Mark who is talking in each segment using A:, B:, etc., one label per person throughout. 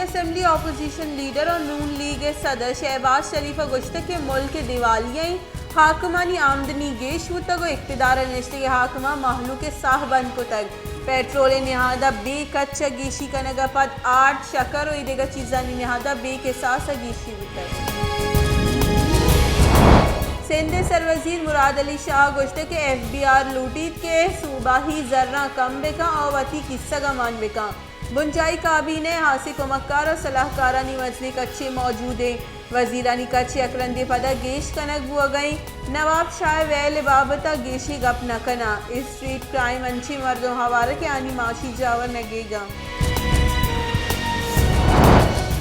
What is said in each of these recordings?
A: assembly opposition leader और नून league सदर शहबाज शरीफ गुश्त के मुल्क दिवालिया हाकमानी आमदनी गेश मुतगो इक़्तिदार नश्ते हाकमा महलू के साह बंद को तक पेट्रोल निहादा बे कच्चा गीशी कनगा पद 8 शकर और इदेगा चीज़ानी निहादा बे के साथ गीशी मुतक सिंध सरवजीर मुराद अली शाह गुश्त के FBR लूटीत के सूबाही जर्रा कम बेका और वती किस्सा का मान बेका बुंचाई काबीने हासिक मक्कार और सलाहकारानी मजली कच्चे मौजूद हैं वजीरानी कच्चे अकरंदे पदा गेश कनक बुआ गई नवाब शाह वैल बाबता गेशी गप न कना इस स्ट्रीट क्राइम अंची मर्दों हवारे के आनी माशी जावर नगेगा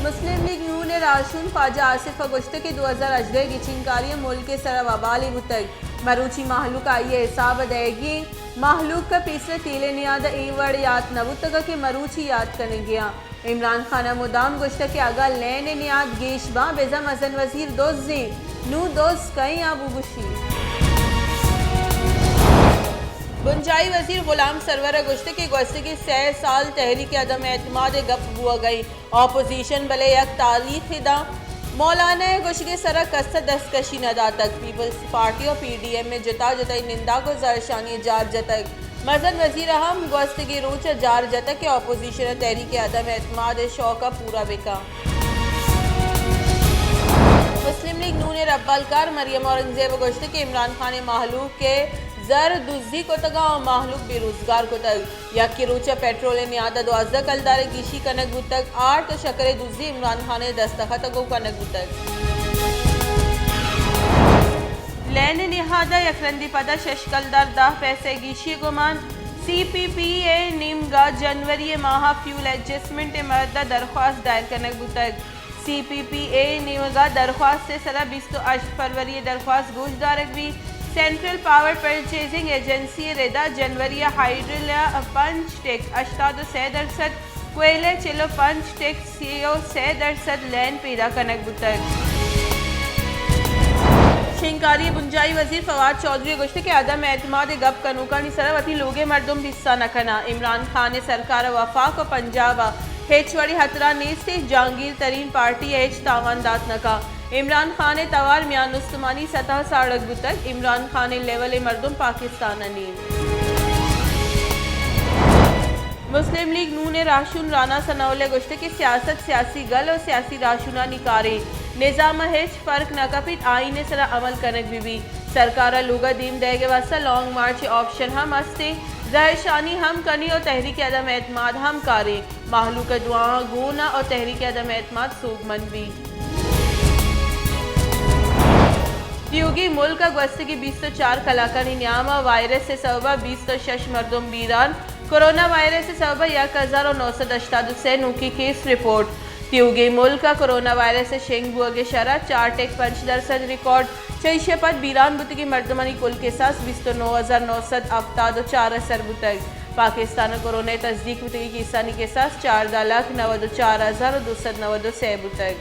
A: मुस्लिम लीग नून ने राशून ख्वाजा आसिफ गुश्त के 2018 की चिंकारी मुल्क के सरब अबाली मुतक मरूची महलूक आइए हिसाब अदायगी महलूक का पीसरे तीले नियाद एवड़ याद नबुतगा के मरूची याद करने गया इमरान खान मुदाम गुश्त के आगा लेने नियाद गेशबा बेजा मजन वजीर दोजे नू दोस्त कई आबू बुशी बुंजाई वजीर गुलाम सरवर गुश्त के गुज़श्ते के 6 साल तहरीक अदम एतमाद गप हुआ गई अपोजिशन भले यक तारीख हिदा मौलाना गुश के सरा कस्त दस्तकशी नदा तक पीपल्स पार्टी और PDM में जता जताई निंदा को जरशानी जार जतक मजन वजीर अहम गुज़श्ते के रोच जार जतक के अपोजिशन तहरीक अदम एतमाद शौका पूरा बेका मुस्लिम लीग नून रब्बालकार मरियम औरंगजेब गुश्त के इमरान खान महलूक के जर दुजी को तगा और महलूक बेरोजगार को तक या कि रोचा पेट्रोल नियादा 12 कलदार गीशी कनक गुतक 8 शकरे दुजी इमरान खान दस्तखत को कनक गुतक लैन निहादा यकरंदी पदा शशकलदार 10 पैसे गीशी गुमान CPPA निमगा जनवरी माह फ्यूल एडजस्टमेंट मर्दा दरख्वास्त दायर कनक गुतक CPPA निमगा दरख्वास्त से सरा 28 फरवरी दरख्वास्त गोशदारक भी सेंट्रल पावर परचेजिंग एजेंसी रेदा जनवरी हाइड्रिया पंच टेक्स 86% कोयले चिलो पंच टेक्स CO 6% लैंड पैदा कनक बुतक शिंकारी बुंजाई वजीर फवाद चौधरी गुश्त के आदम एतमाद गप कनूका सरवती लोगे मर्दुम हिस्सा न कना इमरान खान ने सरकार वफाक और पंजाब हेचवड़ी हतरा नेस्ते जहांगीर तरीन पार्टी एच तावान दात नका इमरान खान तवार मियान उस्मानी सतह साड़क बुतक इमरान खान लेवल मर्दुम पाकिस्तान मुस्लिम लीग नून राशून राना सनौले गुश्त की सियासत सियासी गल और सियासी राशूना निकारे निज़ाम हेच फर्क नकपित आईने सरा अमल कनक भी सरकार लुगा दीम देगे वास्ता लॉन्ग मार्च ऑप्शन हम अस्ते जहशानी हम कनी और तहरीक अदम एतमाद हम कारे महलू का दुआ गोना और तहरीक अदम एतमाद सोगमन भी योगी मुल्क का गुज़श्ते की 2004 कलाकारी न्यामा वायरस से सबा 20 मर्दुम बीरान कोरोना वायरस से सबा 1988 की केस रिपोर्ट योगी मुल्क का कोरोना वायरस से शेंग बुआ के शरा 4.5% रिकॉर्ड 6 पद बीरान बुत की मर्दमानी कुल के साथ 29,974 असर बुतक पाकिस्तान कोरोना तस्दीक बुत की किसानी के साथ 4,94,290 बुतक